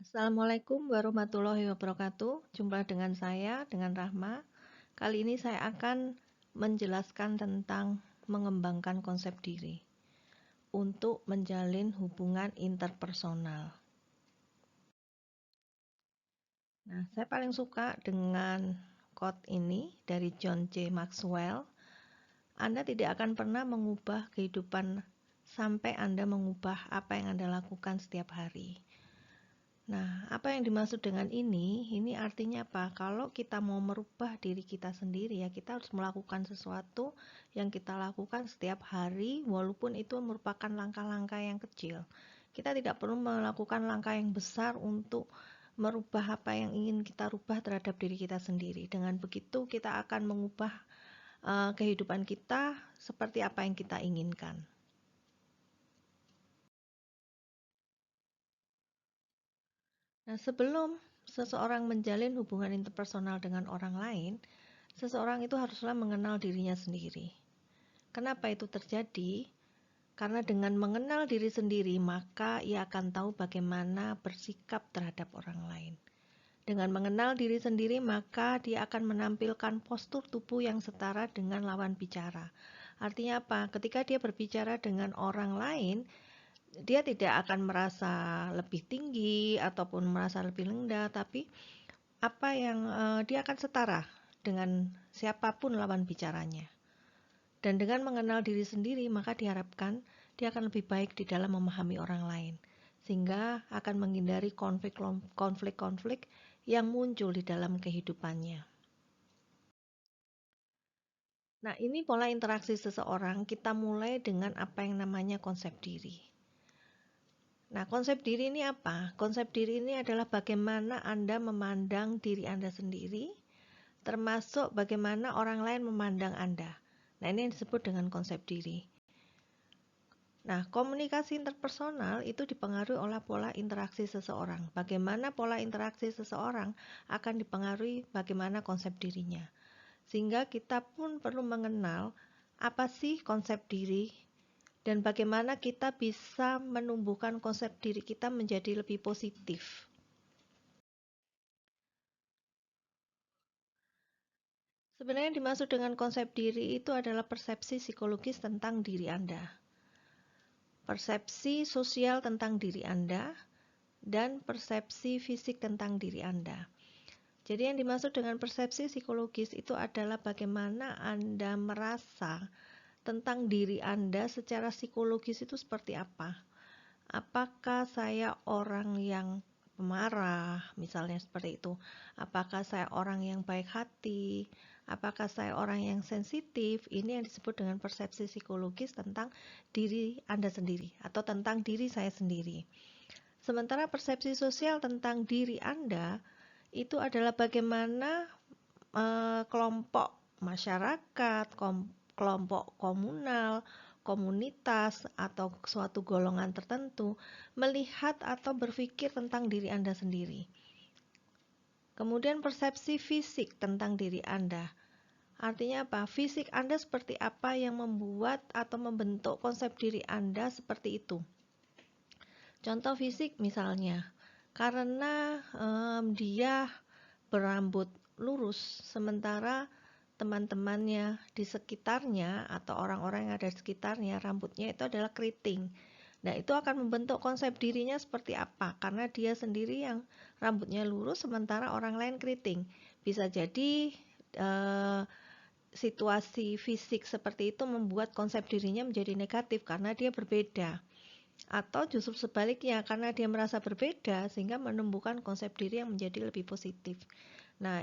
Assalamualaikum warahmatullahi wabarakatuh. Jumpa dengan saya, dengan Rahma. Kali ini saya akan menjelaskan tentang mengembangkan konsep diri untuk menjalin hubungan interpersonal. Nah, saya paling suka dengan quote ini dari John C. Maxwell. Anda tidak akan pernah mengubah kehidupan sampai Anda mengubah apa yang Anda lakukan setiap hari. Nah, apa yang dimaksud dengan ini? Ini artinya apa? Kalau kita mau merubah diri kita sendiri, ya kita harus melakukan sesuatu yang kita lakukan setiap hari, walaupun itu merupakan langkah-langkah yang kecil. Kita tidak perlu melakukan langkah yang besar untuk merubah apa yang ingin kita rubah terhadap diri kita sendiri. Dengan begitu, kita akan mengubah kehidupan kita seperti apa yang kita inginkan. Nah, sebelum seseorang menjalin hubungan interpersonal dengan orang lain, seseorang itu haruslah mengenal dirinya sendiri. Kenapa itu terjadi? Karena dengan mengenal diri sendiri, maka ia akan tahu bagaimana bersikap terhadap orang lain. Dengan mengenal diri sendiri, maka dia akan menampilkan postur tubuh yang setara dengan lawan bicara. Artinya apa? Ketika dia berbicara dengan orang lain, dia tidak akan merasa lebih tinggi ataupun merasa lebih rendah, tapi dia akan setara dengan siapapun lawan bicaranya. Dan dengan mengenal diri sendiri, maka diharapkan dia akan lebih baik di dalam memahami orang lain, sehingga akan menghindari konflik-konflik yang muncul di dalam kehidupannya. Nah, ini pola interaksi seseorang. Kita mulai dengan apa yang namanya konsep diri. Nah, konsep diri ini apa? Konsep diri ini adalah bagaimana Anda memandang diri Anda sendiri, termasuk bagaimana orang lain memandang Anda. Nah, ini yang disebut dengan konsep diri. Nah, komunikasi interpersonal itu dipengaruhi oleh pola interaksi seseorang. Bagaimana pola interaksi seseorang akan dipengaruhi bagaimana konsep dirinya. Sehingga kita pun perlu mengenal apa sih konsep diri dan bagaimana kita bisa menumbuhkan konsep diri kita menjadi lebih positif. Sebenarnya yang dimaksud dengan konsep diri itu adalah persepsi psikologis tentang diri Anda. Persepsi sosial tentang diri Anda dan persepsi fisik tentang diri Anda. Jadi yang dimaksud dengan persepsi psikologis itu adalah bagaimana Anda merasa tentang diri Anda secara psikologis itu seperti apa. Apakah saya orang yang pemarah, misalnya seperti itu. Apakah saya orang yang baik hati, apakah saya orang yang sensitif. Ini yang disebut dengan persepsi psikologis tentang diri Anda sendiri atau tentang diri saya sendiri. Sementara persepsi sosial tentang diri Anda itu adalah bagaimana kelompok masyarakat, kelompok komunal, komunitas, atau suatu golongan tertentu melihat atau berpikir tentang diri Anda sendiri. Kemudian persepsi fisik tentang diri Anda. Artinya apa? Fisik Anda seperti apa yang membuat atau membentuk konsep diri Anda seperti itu. Contoh fisik misalnya, karena dia berambut lurus, sementara teman-temannya di sekitarnya atau orang-orang yang ada di sekitarnya rambutnya itu adalah keriting. Nah, itu akan membentuk konsep dirinya seperti apa? Karena dia sendiri yang rambutnya lurus sementara orang lain keriting. Bisa jadi situasi fisik seperti itu membuat konsep dirinya menjadi negatif karena dia berbeda. Atau justru sebaliknya, karena dia merasa berbeda sehingga menumbuhkan konsep diri yang menjadi lebih positif. Nah,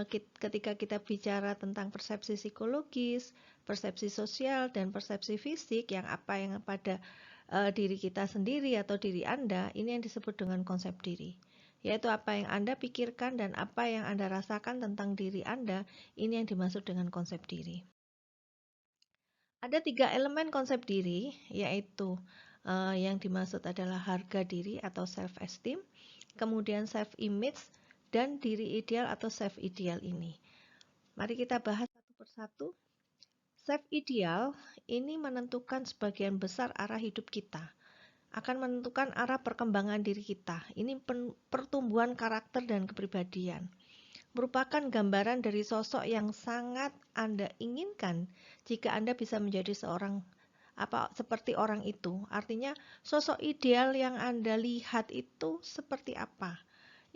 ketika kita bicara tentang persepsi psikologis, persepsi sosial, dan persepsi fisik yang pada diri kita sendiri atau diri Anda, ini yang disebut dengan konsep diri. Yaitu apa yang Anda pikirkan dan apa yang Anda rasakan tentang diri Anda, ini yang dimaksud dengan konsep diri. Ada 3 elemen konsep diri, yaitu yang dimaksud adalah harga diri atau self-esteem, kemudian self-image, dan diri ideal atau self-ideal ini. Mari kita bahas satu persatu. Self-ideal ini menentukan sebagian besar arah hidup kita. akan menentukan arah perkembangan diri kita. Ini pertumbuhan karakter dan kepribadian. Merupakan gambaran dari sosok yang sangat Anda inginkan jika Anda bisa menjadi seperti orang itu. Artinya sosok ideal yang Anda lihat itu seperti apa?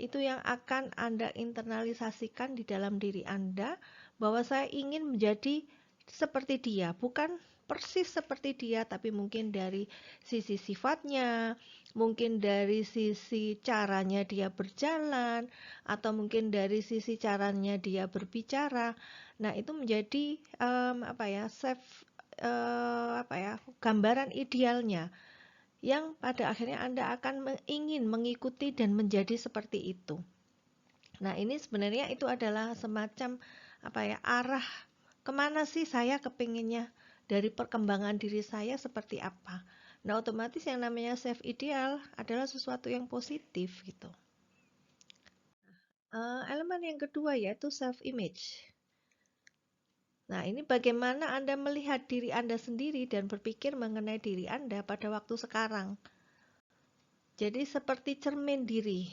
Itu yang akan Anda internalisasikan di dalam diri Anda, bahwa saya ingin menjadi seperti dia, bukan persis seperti dia, tapi mungkin dari sisi sifatnya, mungkin dari sisi caranya dia berjalan, atau mungkin dari sisi caranya dia berbicara. Nah, itu menjadi gambaran idealnya yang pada akhirnya Anda akan ingin mengikuti dan menjadi seperti itu. Nah, ini sebenarnya itu adalah semacam arah kemana sih saya kepinginnya, dari perkembangan diri saya seperti apa. Nah, otomatis yang namanya self ideal adalah sesuatu yang positif gitu. Elemen yang kedua yaitu self image. Nah, ini bagaimana Anda melihat diri Anda sendiri dan berpikir mengenai diri Anda pada waktu sekarang. Jadi seperti cermin diri,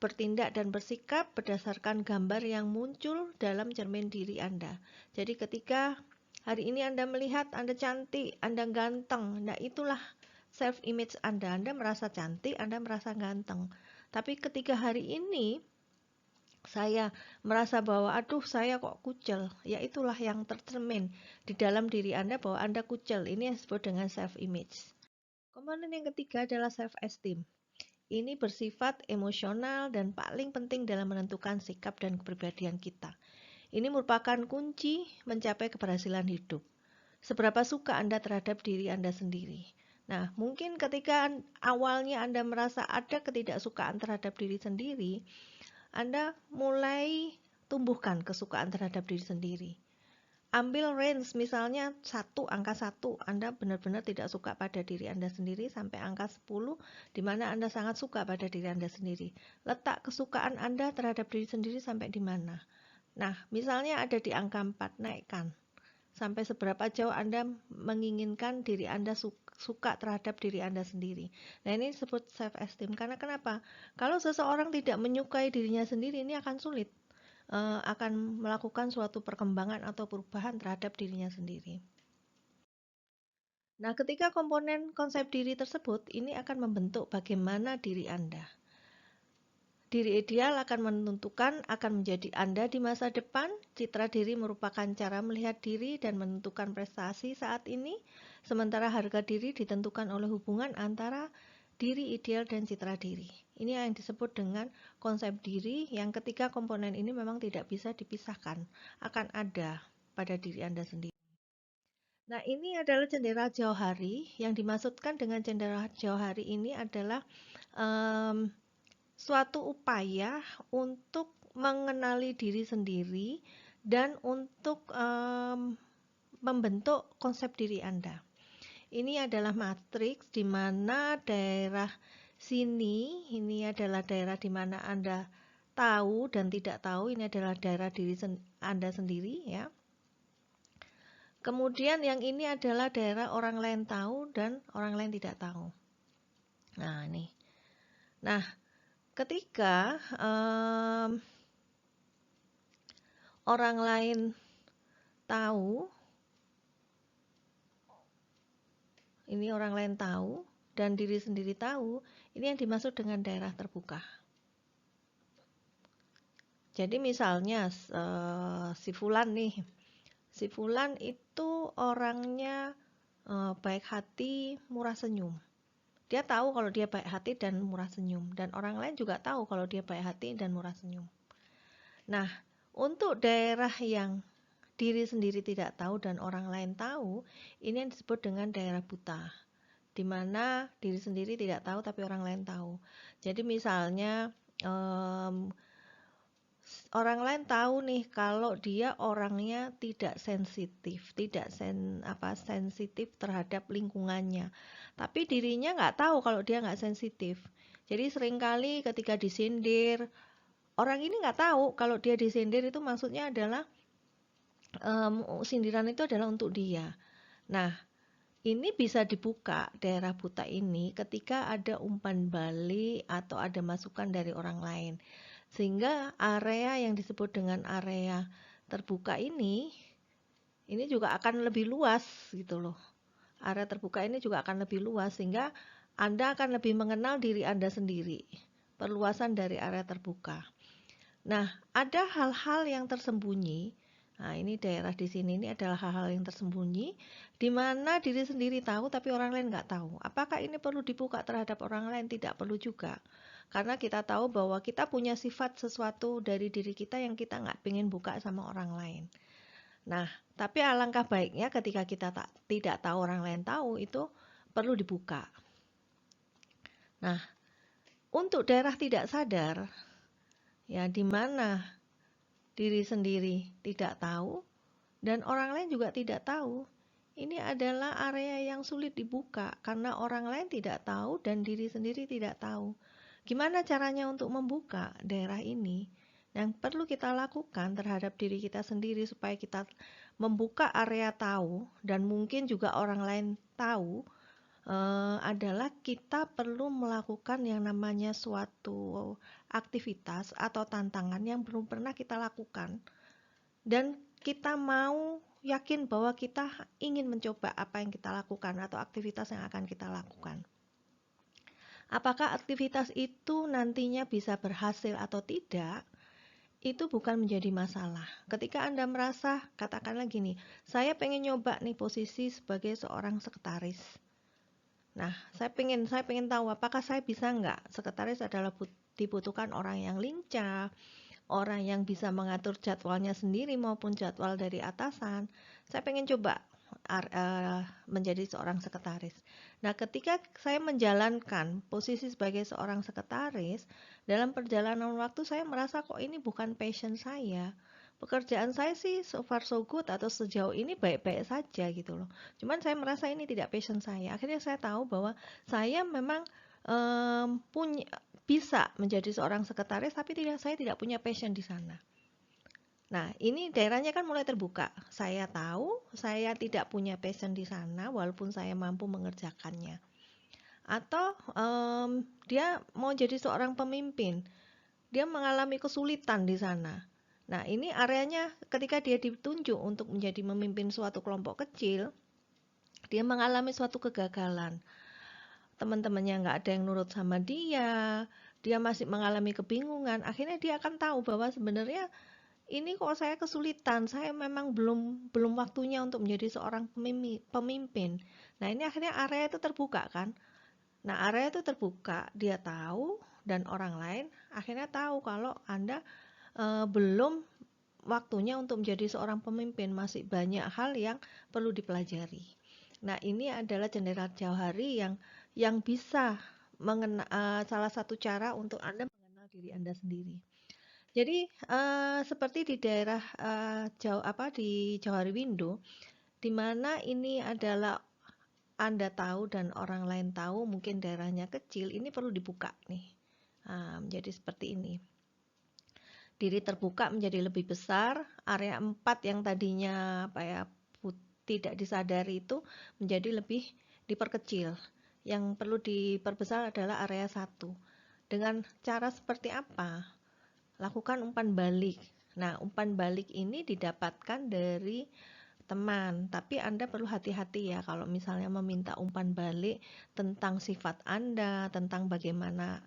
bertindak dan bersikap berdasarkan gambar yang muncul dalam cermin diri Anda. Jadi ketika hari ini Anda melihat Anda cantik, Anda ganteng, nah itulah self image Anda. Anda merasa cantik, Anda merasa ganteng. Tapi ketika hari ini saya merasa bahwa aduh saya kok kucel, ya itulah yang tercermin di dalam diri Anda bahwa Anda kucel. Ini yang disebut dengan self image. Komponen yang ketiga adalah self esteem. Ini bersifat emosional dan paling penting dalam menentukan sikap dan kepribadian kita. Ini merupakan kunci mencapai keberhasilan hidup. Seberapa suka Anda terhadap diri Anda sendiri. Nah, mungkin ketika awalnya Anda merasa ada ketidaksukaan terhadap diri sendiri, Anda mulai tumbuhkan kesukaan terhadap diri sendiri. Ambil range misalnya angka 1, Anda benar-benar tidak suka pada diri Anda sendiri, sampai angka 10 di mana Anda sangat suka pada diri Anda sendiri. Letak kesukaan Anda terhadap diri sendiri sampai di mana? Nah, misalnya ada di angka 4, naikkan. Sampai seberapa jauh Anda menginginkan diri Anda suka terhadap diri Anda sendiri. Nah, ini disebut self esteem. Karena kenapa? Kalau seseorang tidak menyukai dirinya sendiri, ini akan sulit akan melakukan suatu perkembangan atau perubahan terhadap dirinya sendiri. Nah, ketika komponen konsep diri tersebut, ini akan membentuk bagaimana diri Anda. Diri ideal akan menentukan akan menjadi Anda di masa depan. Citra diri merupakan cara melihat diri dan menentukan prestasi saat ini, sementara harga diri ditentukan oleh hubungan antara diri ideal dan citra diri. Ini yang disebut dengan konsep diri, yang ketiga komponen ini memang tidak bisa dipisahkan, akan ada pada diri Anda sendiri. Nah, ini adalah jendela jauh hari. Yang dimaksudkan dengan jendela jauh hari ini adalah suatu upaya untuk mengenali diri sendiri dan untuk membentuk konsep diri Anda. Ini adalah matriks di mana daerah sini, ini adalah daerah di mana Anda tahu dan tidak tahu, ini adalah daerah diri Anda sendiri ya. Kemudian yang ini adalah daerah orang lain tahu dan orang lain tidak tahu. Nah, ini. Nah, ketika orang lain tahu, ini orang lain tahu dan diri sendiri tahu, ini yang dimaksud dengan daerah terbuka. Jadi misalnya si Fulan nih, si Fulan itu orangnya baik hati, murah senyum. Dia tahu kalau dia baik hati dan murah senyum, dan orang lain juga tahu kalau dia baik hati dan murah senyum. Nah, untuk daerah yang diri sendiri tidak tahu dan orang lain tahu, ini yang disebut dengan daerah buta, di mana diri sendiri tidak tahu tapi orang lain tahu. Jadi misalnya orang lain tahu nih kalau dia orangnya tidak sensitif, sensitif terhadap lingkungannya. Tapi dirinya nggak tahu kalau dia nggak sensitif. Jadi seringkali ketika disindir, orang ini nggak tahu kalau dia disindir itu maksudnya adalah sindiran itu adalah untuk dia. Nah, ini bisa dibuka daerah buta ini ketika ada umpan balik atau ada masukan dari orang lain. Sehingga area yang disebut dengan area terbuka ini juga akan lebih luas gitu loh. Area terbuka ini juga akan lebih luas sehingga Anda akan lebih mengenal diri Anda sendiri. Perluasan dari area terbuka. Nah, ada hal-hal yang tersembunyi. Nah, ini daerah di sini ini adalah hal-hal yang tersembunyi di mana diri sendiri tahu tapi orang lain nggak tahu. Apakah ini perlu dibuka terhadap orang lain? Tidak perlu juga. Karena kita tahu bahwa kita punya sifat sesuatu dari diri kita yang kita nggak pengen buka sama orang lain. Nah, tapi alangkah baiknya ketika kita tidak tahu orang lain tahu, itu perlu dibuka. Nah, untuk daerah tidak sadar, ya di mana diri sendiri tidak tahu dan orang lain juga tidak tahu. Ini adalah area yang sulit dibuka karena orang lain tidak tahu dan diri sendiri tidak tahu. Gimana caranya untuk membuka daerah ini? Yang perlu kita lakukan terhadap diri kita sendiri supaya kita membuka area tahu dan mungkin juga orang lain tahu adalah kita perlu melakukan yang namanya suatu aktivitas atau tantangan yang belum pernah kita lakukan dan kita mau yakin bahwa kita ingin mencoba apa yang kita lakukan atau aktivitas yang akan kita lakukan. Apakah aktivitas itu nantinya bisa berhasil atau tidak, itu bukan menjadi masalah. Ketika Anda merasa, katakanlah gini, saya pengen nyoba nih posisi sebagai seorang sekretaris. Nah, saya pengen tahu apakah saya bisa nggak. Sekretaris adalah dibutuhkan orang yang lincah, orang yang bisa mengatur jadwalnya sendiri maupun jadwal dari atasan. Saya pengen coba menjadi seorang sekretaris. Nah, ketika saya menjalankan posisi sebagai seorang sekretaris, dalam perjalanan waktu saya merasa kok ini bukan passion saya. Pekerjaan saya sih so far so good atau sejauh ini baik-baik saja gitu loh. Cuman saya merasa ini tidak passion saya. Akhirnya saya tahu bahwa saya memang punya bisa menjadi seorang sekretaris tapi saya tidak punya passion di sana. Nah, ini daerahnya kan mulai terbuka. Saya tahu saya tidak punya passion di sana walaupun saya mampu mengerjakannya. Atau dia mau jadi seorang pemimpin. Dia mengalami kesulitan di sana. Nah, ini areanya ketika dia ditunjuk untuk menjadi memimpin suatu kelompok kecil, dia mengalami suatu kegagalan. Teman-temannya nggak ada yang nurut sama dia masih mengalami kebingungan. Akhirnya dia akan tahu bahwa sebenarnya ini kok saya kesulitan, saya memang belum waktunya untuk menjadi seorang pemimpin. Nah, ini akhirnya area itu terbuka kan. Nah, area itu terbuka, dia tahu dan orang lain akhirnya tahu kalau Anda belum waktunya untuk menjadi seorang pemimpin, masih banyak hal yang perlu dipelajari. Nah, ini adalah jendela jauhari yang bisa salah satu cara untuk Anda mengenal diri Anda sendiri. Jadi seperti di daerah di Jauhari Window, di mana ini adalah Anda tahu dan orang lain tahu, mungkin daerahnya kecil, ini perlu dibuka nih. Menjadi seperti ini. Diri terbuka menjadi lebih besar, area 4 yang tadinya tidak disadari itu menjadi lebih diperkecil. Yang perlu diperbesar adalah area 1. Dengan cara seperti apa? Lakukan umpan balik. Nah, umpan balik ini didapatkan dari teman, tapi Anda perlu hati-hati ya kalau misalnya meminta umpan balik tentang sifat Anda, tentang bagaimana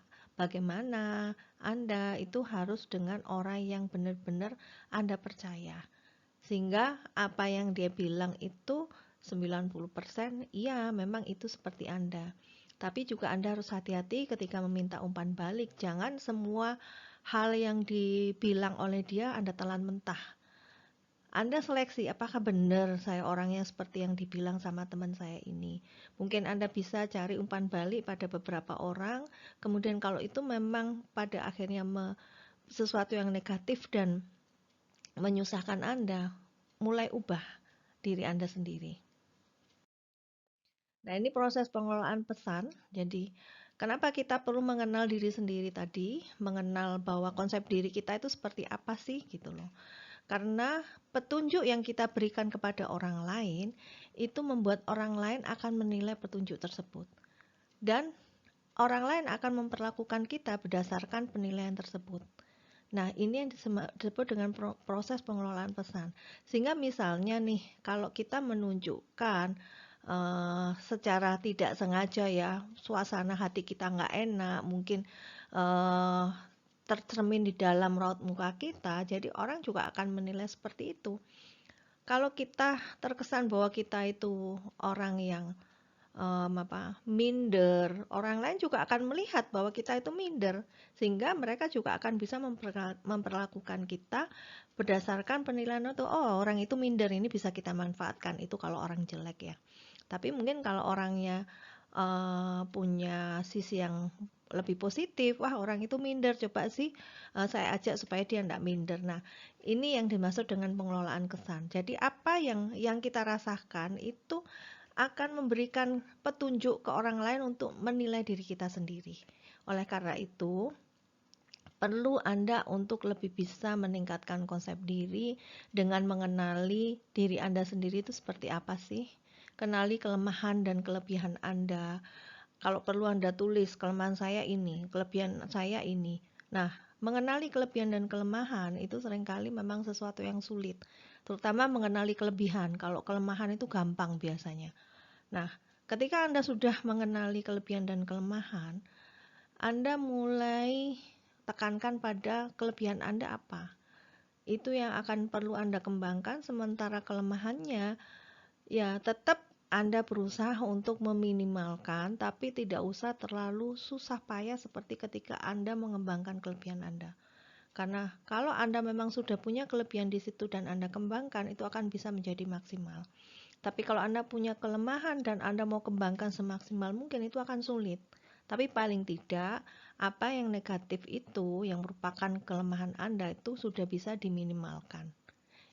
Anda itu harus dengan orang yang benar-benar Anda percaya. Sehingga apa yang dia bilang itu 90% iya memang itu seperti Anda. Tapi juga Anda harus hati-hati ketika meminta umpan balik. Jangan semua hal yang dibilang oleh dia Anda telan mentah. Anda seleksi apakah benar saya orangnya seperti yang dibilang sama teman saya ini. Mungkin Anda bisa cari umpan balik pada beberapa orang, kemudian kalau itu memang pada akhirnya sesuatu yang negatif dan menyusahkan Anda, mulai ubah diri Anda sendiri. Nah, ini proses pengelolaan pesan. Jadi, kenapa kita perlu mengenal diri sendiri tadi, mengenal bahwa konsep diri kita itu seperti apa sih gitu loh. Karena petunjuk yang kita berikan kepada orang lain itu membuat orang lain akan menilai petunjuk tersebut. Dan orang lain akan memperlakukan kita berdasarkan penilaian tersebut. Nah, ini yang disebut dengan proses pengelolaan pesan. Sehingga misalnya nih, kalau kita menunjukkan secara tidak sengaja ya, suasana hati kita nggak enak, mungkin tercermin di dalam raut muka kita, jadi orang juga akan menilai seperti itu. Kalau kita terkesan bahwa kita itu orang yang minder, orang lain juga akan melihat bahwa kita itu minder, sehingga mereka juga akan bisa memperlakukan kita berdasarkan penilaian itu. Oh, orang itu minder, ini bisa kita manfaatkan. Itu kalau orang jelek ya. Tapi mungkin kalau orangnya punya sisi yang lebih positif, wah orang itu minder, coba sih saya ajak supaya dia tidak minder. Nah, ini yang dimaksud dengan pengelolaan kesan. Jadi apa yang kita rasakan itu akan memberikan petunjuk ke orang lain untuk menilai diri kita sendiri. Oleh karena itu, perlu Anda untuk lebih bisa meningkatkan konsep diri dengan mengenali diri Anda sendiri itu seperti apa sih. Kenali kelemahan dan kelebihan Anda. Kalau perlu Anda tulis, kelemahan saya ini, kelebihan saya ini. Nah, mengenali kelebihan dan kelemahan itu seringkali memang sesuatu yang sulit. Terutama mengenali kelebihan, kalau kelemahan itu gampang biasanya. Nah, ketika Anda sudah mengenali kelebihan dan kelemahan, Anda mulai tekankan pada kelebihan Anda apa. Itu yang akan perlu Anda kembangkan, sementara kelemahannya ya tetap Anda berusaha untuk meminimalkan, tapi tidak usah terlalu susah payah seperti ketika Anda mengembangkan kelebihan Anda. Karena kalau Anda memang sudah punya kelebihan di situ dan Anda kembangkan, itu akan bisa menjadi maksimal. Tapi kalau Anda punya kelemahan dan Anda mau kembangkan semaksimal mungkin, itu akan sulit. Tapi paling tidak, apa yang negatif itu, yang merupakan kelemahan Anda itu sudah bisa diminimalkan.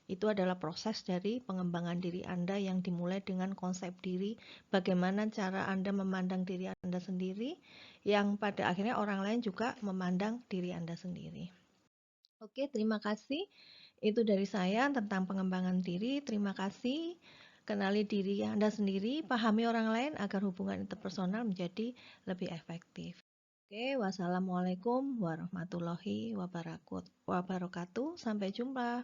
Itu adalah proses dari pengembangan diri Anda yang dimulai dengan konsep diri, bagaimana cara Anda memandang diri Anda sendiri, yang pada akhirnya orang lain juga memandang diri Anda sendiri. Oke, terima kasih. Itu dari saya tentang pengembangan diri. Terima kasih. Kenali diri Anda sendiri, pahami orang lain agar hubungan interpersonal menjadi lebih efektif. Oke, wassalamualaikum warahmatullahi wabarakatuh. Sampai jumpa.